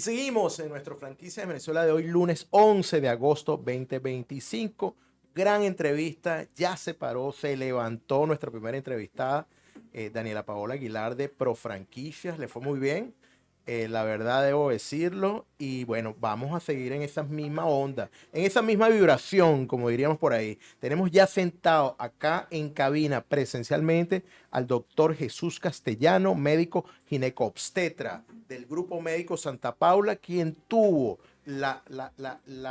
Y seguimos en nuestra franquicia de Venezuela de hoy, lunes 11 de agosto 2025. Gran entrevista, ya se paró, se levantó nuestra primera entrevistada, Daniela Paola Aguilar de Pro Franquicias. Le fue muy bien, la verdad debo decirlo. Y bueno, vamos a seguir en esa misma onda, en esa misma vibración, como diríamos por ahí. Tenemos ya sentado acá en cabina presencialmente al doctor Jesús Castellano, médico ginecobstetra del Grupo Médico Santa Paula, quien tuvo la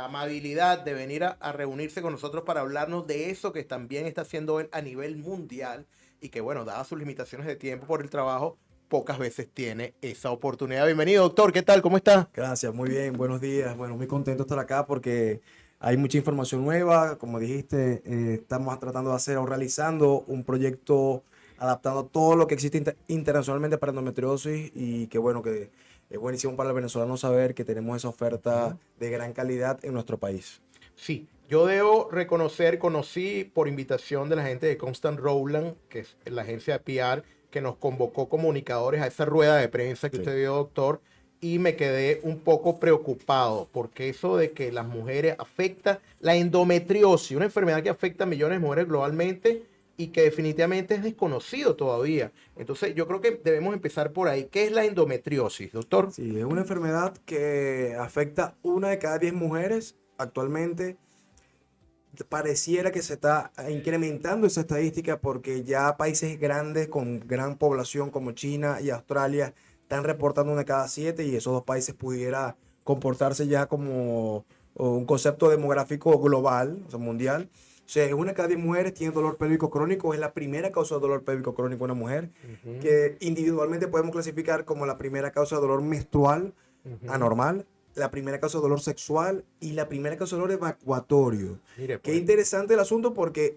amabilidad de venir a reunirse con nosotros para hablarnos de eso que también está haciendo él a nivel mundial y que, bueno, dadas sus limitaciones de tiempo por el trabajo, pocas veces tiene esa oportunidad. Bienvenido, doctor. ¿Qué tal? ¿Cómo está? Gracias, muy bien, buenos días. Bueno, muy contento de estar acá porque hay mucha información nueva. Como dijiste, estamos tratando de hacer o realizando un proyecto adaptando todo lo que existe internacionalmente para endometriosis y que bueno, que es buenísimo para el venezolano saber que tenemos esa oferta de gran calidad en nuestro país. Sí, yo debo reconocer, conocí por invitación de la gente de Constant Rowland, que es la agencia de PR, que nos convocó comunicadores a esa rueda de prensa que Sí. usted vio, doctor, y me quedé un poco preocupado, porque eso de que las mujeres afecta la endometriosis, una enfermedad que afecta a millones de mujeres globalmente y que definitivamente es desconocido todavía. Entonces, yo creo que debemos empezar por ahí. ¿Qué es la endometriosis, doctor? Sí, es una enfermedad que afecta una de cada 10 mujeres actualmente. Pareciera que se está incrementando esa estadística porque ya países grandes con gran población como China y Australia están reportando una de cada 7 y esos dos países pudiera comportarse ya como un concepto demográfico global, o sea, mundial. O sea, una de cada 10 mujeres tiene dolor pélvico crónico, es la primera causa de dolor pélvico crónico en una mujer, Ujú, que individualmente podemos clasificar como la primera causa de dolor menstrual ujú. anormal, la primera causa de dolor sexual y la primera causa de dolor evacuatorio. Mire, Qué pues. interesante el asunto porque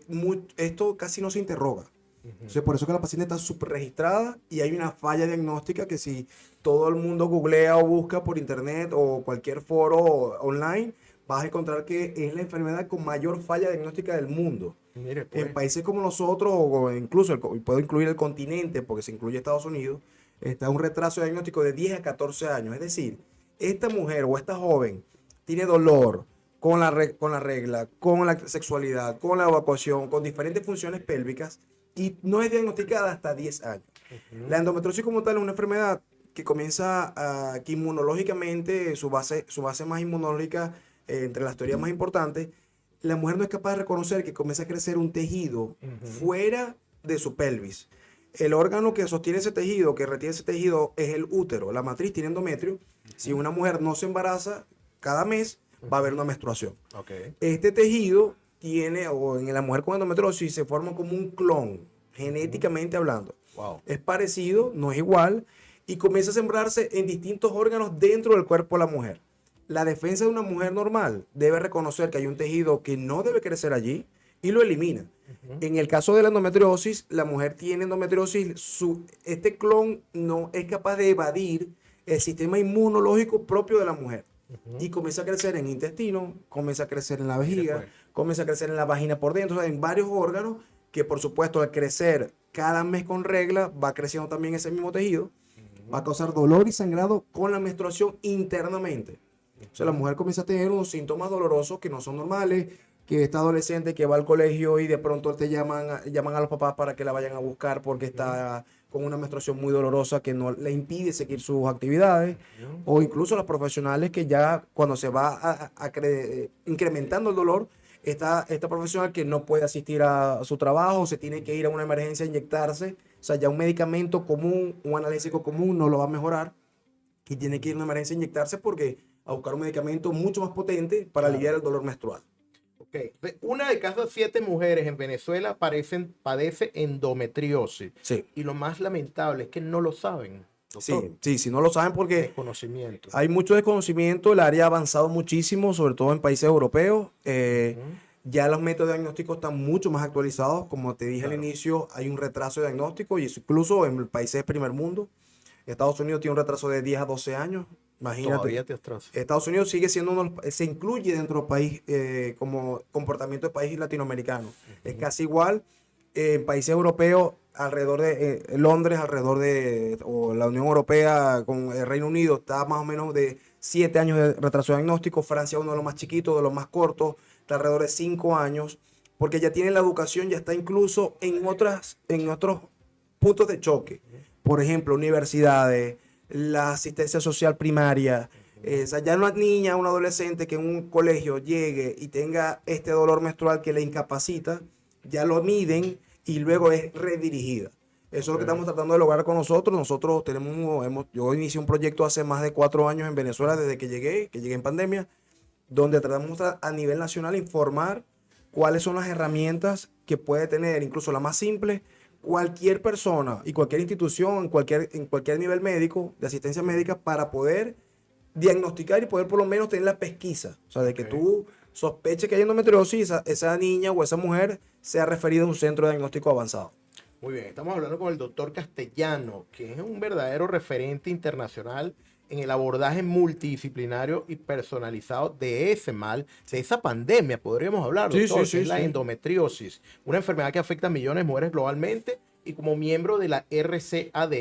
esto casi no se interroga. Ujú. Entonces, por eso que la paciente está súper registrada y hay una falla diagnóstica que si todo el mundo googlea o busca por internet o cualquier foro online, vas a encontrar que es la enfermedad con mayor falla diagnóstica del mundo. Mire, En pues. países como nosotros, o incluso puedo incluir el continente, porque se incluye Estados Unidos, está un retraso diagnóstico de 10 a 14 años. Es decir, esta mujer o esta joven tiene dolor con la regla, con la sexualidad, con la evacuación, con diferentes funciones pélvicas y no es diagnosticada hasta 10 años. La Ujú. endometriosis como tal es una enfermedad que comienza que inmunológicamente, su base más inmunológica, entre las teorías más importantes, la mujer no es capaz de reconocer que comienza a crecer un tejido Ujú. fuera de su pelvis. El órgano que sostiene ese tejido, que retiene ese tejido, es el útero. La matriz tiene endometrio. Si una mujer no se embaraza, cada mes va a haber una Ujú. menstruación. Ok. Este tejido tiene, o en la mujer con endometriosis, se forma como un clon, Ujú. genéticamente hablando. Wow. Es parecido, no es igual, y comienza a sembrarse en distintos órganos dentro del cuerpo de la mujer. La defensa de una mujer normal debe reconocer que hay un tejido que no debe crecer allí y lo elimina. Ujú. En el caso de la endometriosis, la mujer tiene endometriosis, este clon no es capaz de evadir el sistema inmunológico propio de la mujer Ujú. y comienza a crecer en intestino, comienza a crecer en la Mire, vejiga, pues. comienza a crecer en la vagina por dentro, o sea, en varios órganos que por supuesto al crecer cada mes con regla va creciendo también ese mismo tejido, va a Ujú. causar dolor y sangrado con la menstruación internamente. O sea, la Ujú. mujer comienza a tener unos síntomas dolorosos que no son normales, que está adolescente, que va al colegio y de pronto te llaman a los papás para que la vayan a buscar porque Ujú. está con una menstruación muy dolorosa que no le impide seguir sus actividades, Ujú. o incluso los profesionales que ya cuando se va incrementando el dolor, esta profesional que no puede asistir a su trabajo, se tiene que ir a una emergencia a inyectarse, o sea, ya un medicamento común, un analgésico común no lo va a mejorar y tiene que ir a una emergencia a inyectarse porque a buscar un medicamento mucho más potente para aliviar Claro. el dolor menstrual. Ok. Una de cada 7 mujeres en Venezuela padece endometriosis. Sí, Y lo más lamentable es que no lo saben, doctor. sí, sí, si no lo saben porque Desconocimiento. hay mucho desconocimiento, el área ha avanzado muchísimo, sobre todo en países europeos. Ujú. Ya los métodos diagnósticos están mucho más actualizados. Como te dije al Claro. inicio, hay un retraso de diagnóstico y eso incluso en países de primer mundo. Estados Unidos tiene un retraso de 10 a 12 años. Imagínate. Todavía te atrasa. Estados Unidos sigue siendo se incluye dentro del país como comportamiento de país latinoamericano. Es Ujú. casi igual. En países europeos, alrededor de Londres, o la Unión Europea con el Reino Unido, está más o menos de 7 años de retraso diagnóstico. Francia uno de los más chiquitos, de los más cortos, está alrededor de 5 años, porque ya tiene la educación, ya está incluso en otros puntos de choque. Por ejemplo, universidades, la asistencia social primaria. O sea, ya una niña, un adolescente que en un colegio llegue y tenga este dolor menstrual que le incapacita, ya lo miden y luego es redirigida. Eso es lo que estamos tratando de lograr con nosotros. Nosotros yo inicié un proyecto hace más de 4 años en Venezuela desde que llegué en pandemia, donde tratamos a nivel nacional informar cuáles son las herramientas que puede tener, incluso la más simple, cualquier persona y cualquier institución en cualquier nivel médico, de asistencia médica, para poder diagnosticar y poder por lo menos tener la pesquisa. O sea, de que tú sospeches que hay endometriosis, esa niña o esa mujer sea referida a un centro de diagnóstico avanzado. Muy bien, estamos hablando con el doctor Castellano, que es un verdadero referente internacional en el abordaje multidisciplinario y personalizado de ese mal, de esa pandemia, podríamos hablar, doctor, que es la endometriosis, una enfermedad que afecta a millones de mujeres globalmente, y como miembro de la RCAD,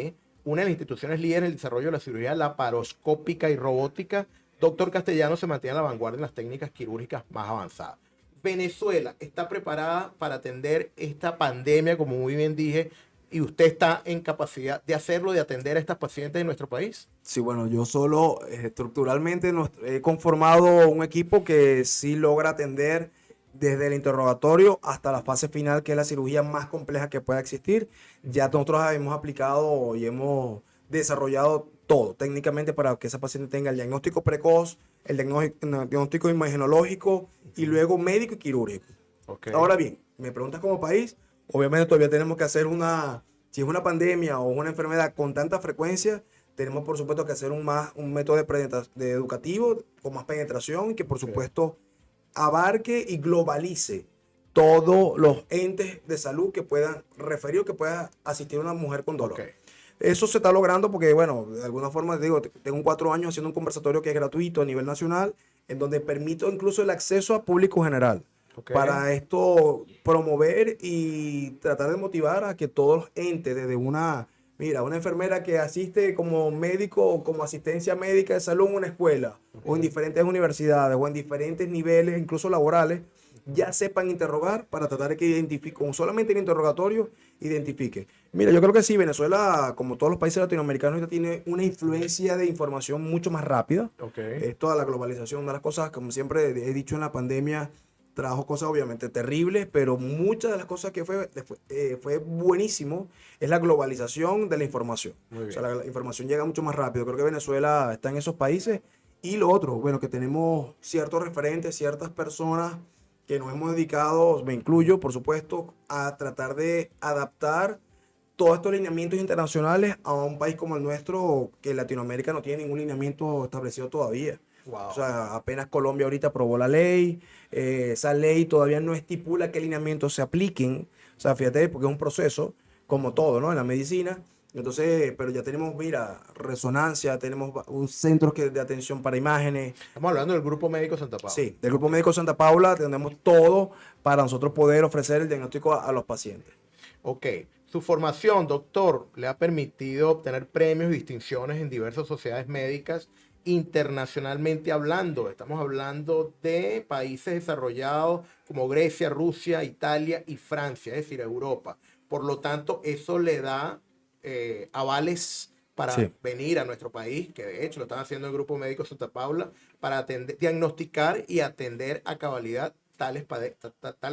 una de las instituciones líderes en el desarrollo de la cirugía laparoscópica y robótica, doctor Castellano se mantiene a la vanguardia en las técnicas quirúrgicas más avanzadas. Venezuela está preparada para atender esta pandemia, como muy bien dije, y usted está en capacidad de hacerlo, de atender a estas pacientes en nuestro país. Sí, bueno, yo solo estructuralmente he conformado un equipo que sí logra atender desde el interrogatorio hasta la fase final, que es la cirugía más compleja que pueda existir. Ya nosotros hemos aplicado y hemos desarrollado todo técnicamente para que esa paciente tenga el diagnóstico precoz, el diagnóstico imagenológico y luego médico y quirúrgico. Okay. Ahora bien, me preguntas como país, obviamente todavía tenemos que hacer si es una pandemia o una enfermedad con tanta frecuencia, tenemos por supuesto que hacer un método de educativo con más penetración y que por supuesto abarque y globalice todos los entes de salud que puedan referir o que pueda asistir a una mujer con dolor. Okay. Eso se está logrando porque, bueno, de alguna forma, digo, tengo 4 años haciendo un conversatorio que es gratuito a nivel nacional, en donde permito incluso el acceso a público general. Okay. Para esto promover y tratar de motivar a que todos los entes, desde una enfermera que asiste como médico o como asistencia médica de salud en una escuela, o en diferentes universidades, o en diferentes niveles, incluso laborales, ya sepan interrogar para tratar de que identifique, con solamente el interrogatorio, identifique. Mira, yo creo que sí, Venezuela, como todos los países latinoamericanos, ya tiene una influencia de información mucho más rápida. Okay. Toda la globalización, una de las cosas, como siempre he dicho en la pandemia, trajo cosas obviamente terribles, pero muchas de las cosas que fue buenísimo es la globalización de la información. O sea, la información llega mucho más rápido. Creo que Venezuela está en esos países. Y lo otro, bueno, que tenemos ciertos referentes, ciertas personas que nos hemos dedicado, me incluyo, por supuesto, a tratar de adaptar todos estos lineamientos internacionales a un país como el nuestro, que Latinoamérica no tiene ningún lineamiento establecido todavía. Wow. O sea, apenas Colombia ahorita aprobó la ley, esa ley todavía no estipula qué lineamientos se apliquen. O sea, fíjate, porque es un proceso, como todo, ¿no? En la medicina. Entonces, pero ya tenemos, mira, resonancia, tenemos un centro de atención para imágenes. Estamos hablando del Grupo Médico Santa Paula. Sí, del Grupo Médico Santa Paula tenemos todo para nosotros poder ofrecer el diagnóstico a los pacientes. Ok. Su formación, doctor, le ha permitido obtener premios y distinciones en diversas sociedades médicas internacionalmente hablando. Estamos hablando de países desarrollados como Grecia, Rusia, Italia y Francia, es decir, Europa. Por lo tanto, eso le da avales para venir a nuestro país, que de hecho lo están haciendo el Grupo Médico Santa Paula, para diagnosticar y atender a cabalidad tales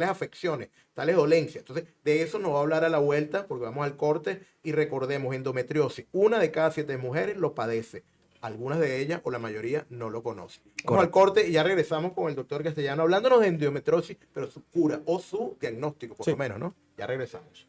afecciones, tales dolencias. Entonces, de eso nos va a hablar a la vuelta, porque vamos al corte y recordemos, endometriosis, 1 de cada 7 mujeres lo padece. Algunas de ellas o la mayoría no lo conocen. Vamos al corte y ya regresamos con el doctor Castellano hablándonos de endometriosis, pero su cura o su diagnóstico, por lo menos, ¿no? Ya regresamos.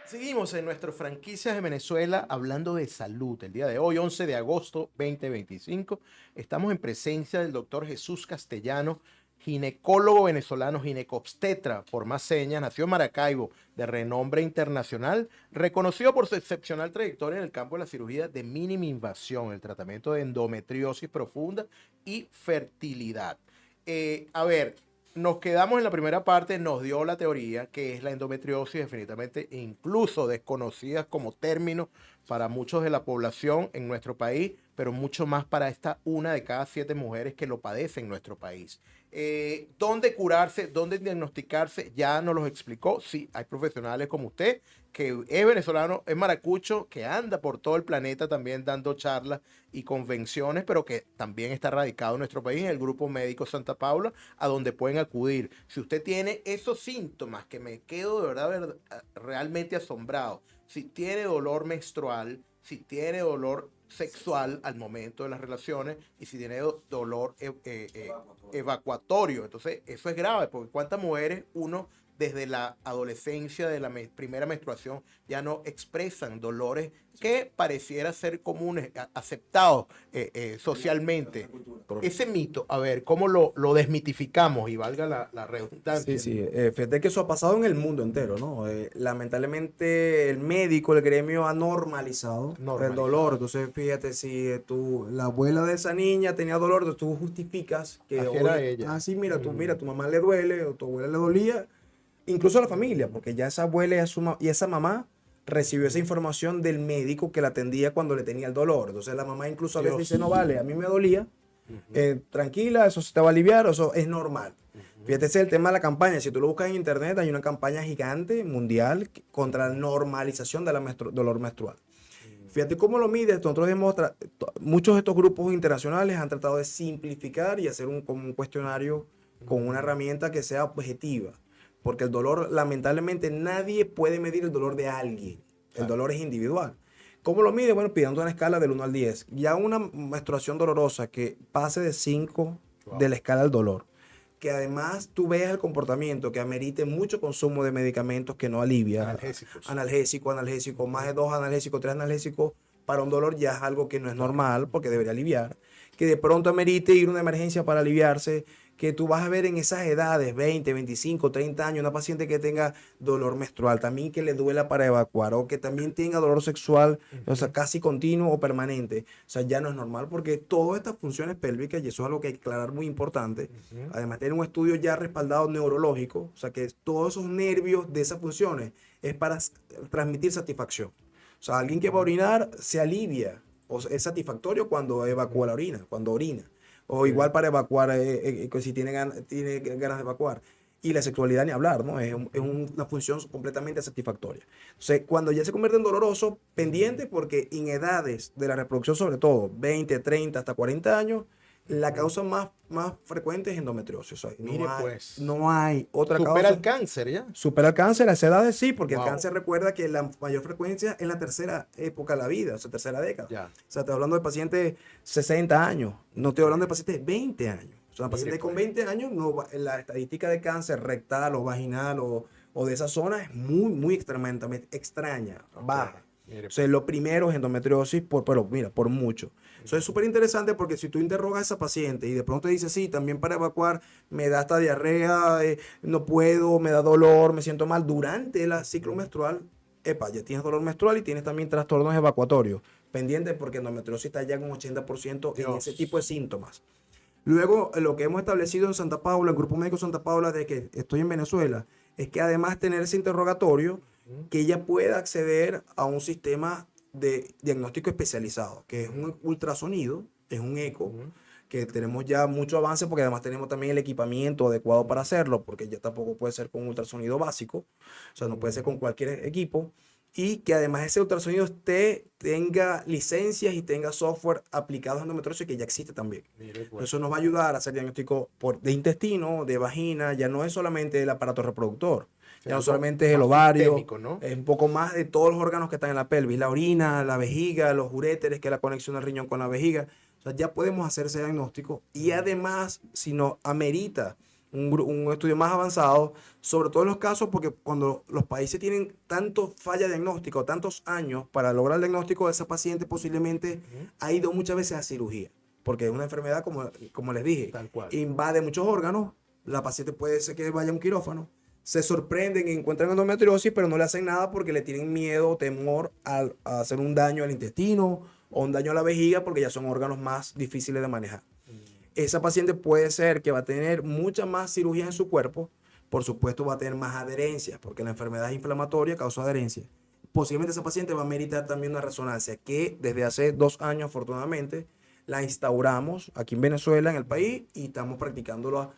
Seguimos en nuestras franquicias de Venezuela hablando de salud. El día de hoy, 11 de agosto 2025, estamos en presencia del doctor Jesús Castellano, ginecólogo venezolano, ginecobstetra por más señas, nació en Maracaibo, de renombre internacional, reconocido por su excepcional trayectoria en el campo de la cirugía de mínima invasión, el tratamiento de endometriosis profunda y fertilidad. A ver, nos quedamos en la primera parte, nos dio la teoría que es la endometriosis, definitivamente incluso desconocida como término para muchos de la población en nuestro país, pero mucho más para esta 1 de cada 7 mujeres que lo padecen en nuestro país. ¿Dónde curarse? ¿Dónde diagnosticarse? Ya nos lo explicó. Sí, hay profesionales como usted, que es venezolano, es maracucho, que anda por todo el planeta también dando charlas y convenciones, pero que también está radicado en nuestro país, en el Grupo Médico Santa Paula, a donde pueden acudir. Si usted tiene esos síntomas, que me quedo de verdad realmente asombrado, si tiene dolor menstrual, si tiene dolor sexual al momento de las relaciones y si tiene dolor evacuatorio. Entonces, eso es grave, porque cuántas mujeres uno desde la adolescencia, de la primera menstruación, ya no expresan dolores que pareciera ser comunes, aceptados socialmente. Ese mito, a ver, ¿cómo lo desmitificamos? Y valga la redundancia. Sí, sí, fíjate que eso ha pasado en el mundo entero, ¿no? Lamentablemente el médico, el gremio ha normalizado el dolor. Entonces, fíjate, si la abuela de esa niña tenía dolor, entonces tú justificas que Así era ella. sí, mira, tu mamá le duele o tu abuela le dolía, incluso a la familia, porque ya esa abuela y esa mamá recibió esa información del médico que la atendía cuando le tenía el dolor. Entonces la mamá incluso a veces dice, no vale, a mí me dolía, tranquila, eso se te va a aliviar, eso es normal. Fíjate, ese es el tema de la campaña. Si tú lo buscas en internet, hay una campaña gigante mundial contra la normalización del dolor menstrual. Fíjate cómo lo mides. Nosotros muchos de estos grupos internacionales han tratado de simplificar y hacer como un cuestionario con una herramienta que sea objetiva. Porque el dolor, lamentablemente, nadie puede medir el dolor de alguien. El dolor es individual. ¿Cómo lo mide? Bueno, pidiendo una escala del 1 al 10. Ya una menstruación dolorosa que pase de 5 de la escala del dolor, que además tú veas el comportamiento que amerite mucho consumo de medicamentos que no alivia. Analgésicos, más de 2 analgésicos, 3 analgésicos para un dolor ya es algo que no es normal porque debería aliviar. Que de pronto amerite ir a una emergencia para aliviarse, que tú vas a ver en esas edades, 20, 25, 30 años, una paciente que tenga dolor menstrual, también que le duela para evacuar o que también tenga dolor sexual, o sea, casi continuo o permanente. O sea, ya no es normal porque todas estas funciones pélvicas, y eso es algo que hay que aclarar muy importante, además tiene un estudio ya respaldado neurológico, o sea, que todos esos nervios de esas funciones es para transmitir satisfacción. O sea, alguien que va a orinar se alivia o es satisfactorio cuando evacúa la orina, cuando orina. O igual para evacuar, si tiene ganas de evacuar. Y la sexualidad ni hablar, ¿no? Es una función completamente satisfactoria. Entonces, cuando ya se convierte en doloroso, pendiente, porque en edades de la reproducción, sobre todo, 20, 30, hasta 40 años, la causa más frecuente es endometriosis. O sea, no hay otra causa. ¿Supera el cáncer ya? Supera el cáncer a esa edad sí, porque el cáncer recuerda que la mayor frecuencia es la tercera época de la vida, o sea, tercera década. Ya. O sea, estoy hablando de pacientes 60 años, no estoy hablando de pacientes de 20 años. O sea, pacientes con 20 años, la estadística de cáncer rectal o vaginal o de esa zona es muy extremadamente extraña, baja. O sea, lo primero es endometriosis, pero mira, por mucho. Eso es súper interesante porque si tú interrogas a esa paciente y de pronto dice, sí, también para evacuar me da esta diarrea, no puedo, me da dolor, me siento mal durante el ciclo menstrual, ya tienes dolor menstrual y tienes también trastornos evacuatorios. Pendiente porque endometriosis está ya con 80% en ese tipo de síntomas. Luego, lo que hemos establecido en Santa Paula, el Grupo Médico Santa Paula, de que estoy en Venezuela, es que además tener ese interrogatorio, que ella pueda acceder a un sistema de diagnóstico especializado, que es un ultrasonido, es un eco, que tenemos ya mucho avance porque además tenemos también el equipamiento adecuado para hacerlo, porque ya tampoco puede ser con un ultrasonido básico, o sea, no puede ser con cualquier equipo, y que además ese ultrasonido tenga licencias y tenga software aplicado a endometriosis que ya existe también. Eso nos va a ayudar a hacer diagnóstico de intestino, de vagina, ya no es solamente el aparato reproductor. Ya no solamente es el ovario, ¿no? Es un poco más de todos los órganos que están en la pelvis, la orina, la vejiga, los uréteres, que es la conexión del riñón con la vejiga. O sea, ya podemos hacer ese diagnóstico y además, si nos amerita un estudio más avanzado, sobre todo en los casos, porque cuando los países tienen tanto falla diagnóstico, tantos años para lograr el diagnóstico de esa paciente, posiblemente ha ido muchas veces a cirugía, porque es una enfermedad, como les dije, invade muchos órganos, la paciente puede ser que vaya a un quirófano, se sorprenden y encuentran endometriosis, pero no le hacen nada porque le tienen miedo o temor a hacer un daño al intestino o un daño a la vejiga porque ya son órganos más difíciles de manejar. esa paciente puede ser que va a tener mucha más cirugía en su cuerpo, por supuesto va a tener más adherencia, porque la enfermedad inflamatoria causa adherencia. Posiblemente esa paciente va a meritar también una resonancia que desde hace 2 años, afortunadamente, la instauramos aquí en Venezuela, en el país, y estamos practicándolo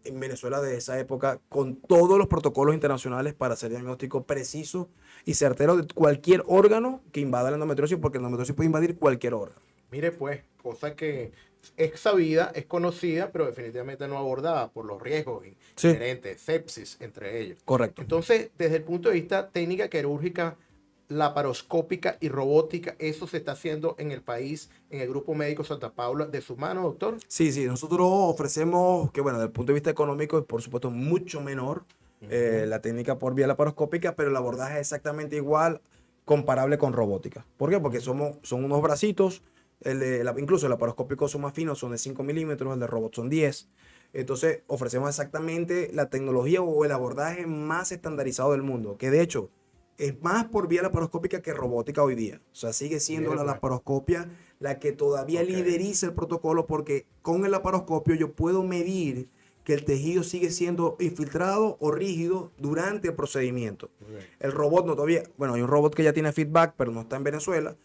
en Venezuela de esa época con todos los protocolos internacionales para hacer diagnóstico preciso y certero de cualquier órgano que invada la endometriosis, porque la endometriosis puede invadir cualquier órgano. Mire, pues, cosa que es sabida, es conocida, pero definitivamente no abordada por los riesgos Sí, inherentes, sepsis entre ellos. correcto. Entonces, desde el punto de vista técnica quirúrgica, laparoscópica y robótica, ¿eso se está haciendo en el país, en el Grupo Médico Santa Paula, de su mano, doctor? Sí, sí, nosotros ofrecemos, que bueno, desde el punto de vista económico es por supuesto mucho menor la técnica por vía laparoscópica, pero el abordaje es exactamente igual, comparable con robótica. ¿Por qué? Porque son unos bracitos, incluso el laparoscópico son más finos, son de 5 milímetros, el de robot son 10. Entonces ofrecemos exactamente la tecnología o el abordaje más estandarizado del mundo, que de hecho es más por vía laparoscópica que robótica hoy día. O sea, sigue siendo Mire, la pues. laparoscopia la que todavía Ok. lideriza el protocolo, porque con el laparoscopio yo puedo medir que el tejido sigue siendo infiltrado o rígido durante el procedimiento. Muy bien. El robot no todavía, bueno, hay un robot que ya tiene feedback, pero no está en Venezuela.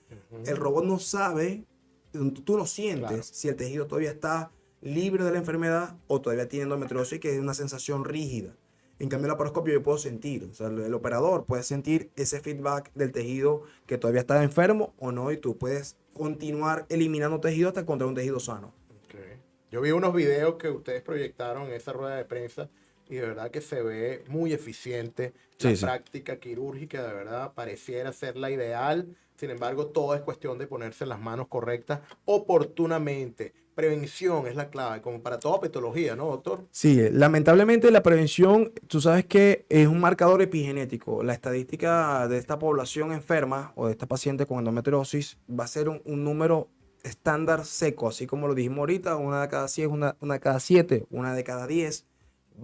El robot no sabe, tú no sientes Claro. si el tejido todavía está libre de la enfermedad o todavía tiene endometriosis, que es una sensación rígida. En cambio, el laparoscopio yo puedo sentir, o sea, el operador puede sentir ese feedback del tejido que todavía está enfermo o no, y tú puedes continuar eliminando tejido hasta encontrar un tejido sano. Ok. Yo vi unos videos que ustedes proyectaron en esa rueda de prensa y de verdad que se ve muy eficiente. La Sí, sí. práctica quirúrgica de verdad pareciera ser la ideal. Sin embargo, todo es cuestión de ponerse en las manos correctas oportunamente. Prevención es la clave, como para toda patología, ¿no, doctor? Sí, lamentablemente la prevención, tú sabes que es un marcador epigenético. La estadística de esta población enferma o de esta paciente con endometriosis va a ser un número estándar seco, así como lo dijimos ahorita, una de cada 100, una de cada 7, una de cada 10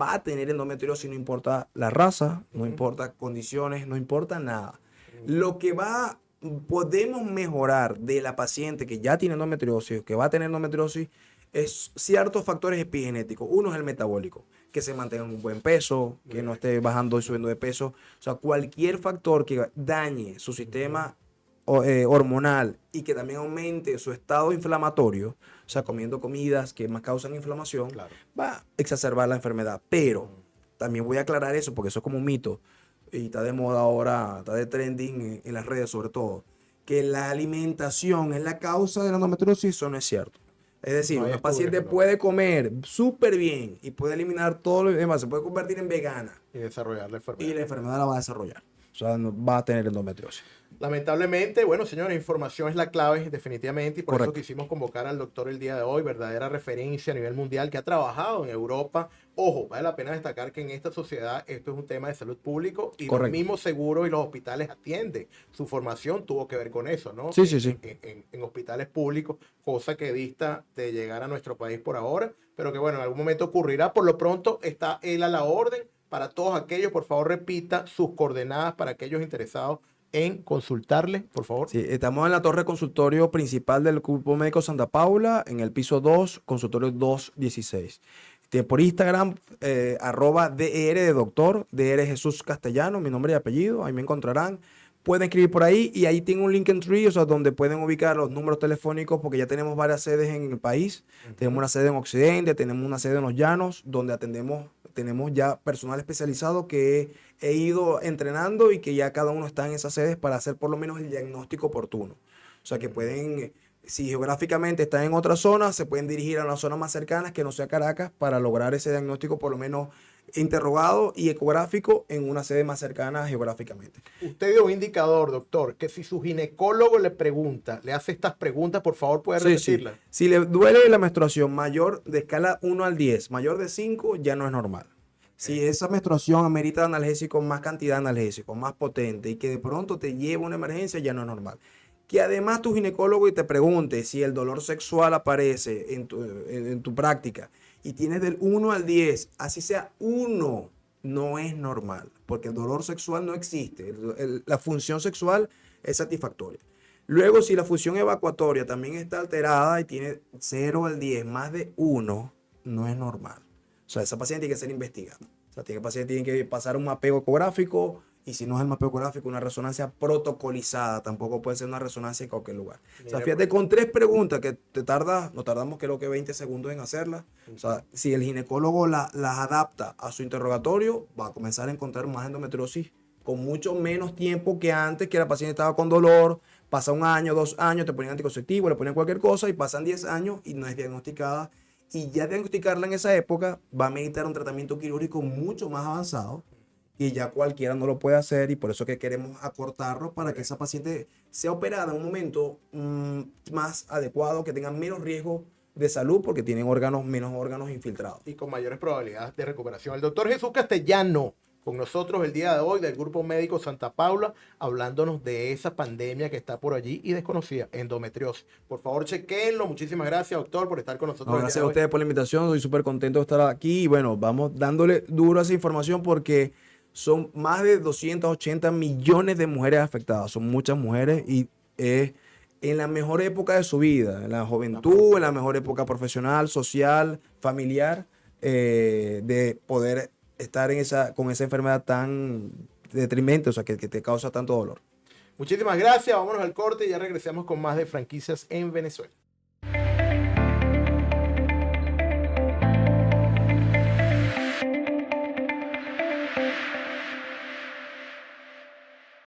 va a tener endometriosis, no importa la raza, no importa condiciones, no importa nada. Lo que podemos mejorar de la paciente que ya tiene endometriosis, que va a tener endometriosis, es ciertos factores epigenéticos. Uno es el metabólico, que se mantenga en un buen peso, que no esté bajando y subiendo de peso. O sea, cualquier factor que dañe su sistema hormonal y que también aumente su estado inflamatorio, o sea, comiendo comidas que más causan inflamación, Claro. va a exacerbar la enfermedad. Pero también voy a aclarar eso porque eso es como un mito y está de moda ahora, está de trending en las redes sobre todo, que la alimentación es la causa de la endometriosis. Eso no es cierto. Es decir, No hay una estudios paciente que lo- puede comer súper bien y puede eliminar todo lo demás, se puede convertir en vegana y desarrollar la y enfermedad. la enfermedad la va a desarrollar. O sea, no va a tener endometriosis. Lamentablemente, bueno, señores, información es la clave, definitivamente, y por eso Correcto. quisimos convocar al doctor el día de hoy, verdadera referencia a nivel mundial, que ha trabajado en Europa. Ojo, vale la pena destacar que en esta sociedad esto es un tema de salud público y los Correcto. mismos seguros y los hospitales atienden. Su formación tuvo que ver con eso, ¿no? Sí, sí, sí. En hospitales públicos, cosa que dista de llegar a nuestro país por ahora, pero que bueno, en algún momento ocurrirá. Por lo pronto está él a la orden. Para todos aquellos, por favor, repita sus coordenadas para aquellos interesados en consultarle, por favor. Sí, estamos en la torre consultorio principal del Grupo Médico Santa Paula, en el piso 2, consultorio 216. Por Instagram, @DR de doctor, DR Jesús Castellano, mi nombre y apellido, ahí me encontrarán. Pueden escribir por ahí y ahí tengo un link en tree, o sea, donde pueden ubicar los números telefónicos, porque ya tenemos varias sedes en el país. Tenemos una sede en Occidente, tenemos una sede en Los Llanos, donde tenemos ya personal especializado que he ido entrenando y que ya cada uno está en esas sedes para hacer por lo menos el diagnóstico oportuno. O sea, que pueden, si geográficamente están en otra zona, se pueden dirigir a las zonas más cercanas que no sea Caracas para lograr ese diagnóstico por lo menos interrogado y ecográfico en una sede más cercana geográficamente. Usted dio un indicador, doctor, que si su ginecólogo le pregunta, le hace estas preguntas, por favor, puede Sí, sí. repetirlas. Si le duele la menstruación mayor de escala 1 al 10, mayor de 5, ya no es normal. Si esa menstruación amerita analgésico, más cantidad de analgésico, más potente y que de pronto te lleva a una emergencia, ya no es normal. Que además tu ginecólogo y te pregunte si el dolor sexual aparece en tu práctica y tienes del 1 al 10, así sea 1, no es normal, porque el dolor sexual no existe. La función sexual es satisfactoria. Luego, si la función evacuatoria también está alterada y tiene 0 al 10, más de 1, no es normal. O sea, esa paciente tiene que ser investigada. O sea, el paciente tiene que pasar un mapeo ecográfico y si no es el mapeo ecográfico, una resonancia protocolizada. Tampoco puede ser una resonancia en cualquier lugar. O sea, fíjate, con 3 preguntas que nos tardamos creo que 20 segundos en hacerlas. O sea, si el ginecólogo las adapta a su interrogatorio, va a comenzar a encontrar más endometriosis con mucho menos tiempo que antes, que la paciente estaba con dolor, pasa 1 año, 2 años, te ponen anticonceptivo, le ponen cualquier cosa y pasan 10 años y no es diagnosticada. Y ya diagnosticarla en esa época va a meditar un tratamiento quirúrgico mucho más avanzado y ya cualquiera no lo puede hacer y por eso que queremos acortarlo para que esa paciente sea operada en un momento más adecuado, que tenga menos riesgo de salud porque tienen menos órganos infiltrados. Y con mayores probabilidades de recuperación. El doctor Jesús Castellano, con nosotros el día de hoy, del Grupo Médico Santa Paula, hablándonos de esa pandemia que está por allí y desconocida, endometriosis. Por favor, chequenlo. Muchísimas gracias, doctor, por estar con nosotros. No, gracias a ustedes por la invitación. Estoy súper contento de estar aquí. Y bueno, vamos dándole duro a esa información porque son más de 280 millones de mujeres afectadas. Son muchas mujeres y en la mejor época de su vida, en la juventud, en la mejor época profesional, social, familiar, de poder estar con esa enfermedad tan detrimente, o sea, que te causa tanto dolor. Muchísimas gracias. Vámonos al corte y ya regresamos con más de franquicias en Venezuela.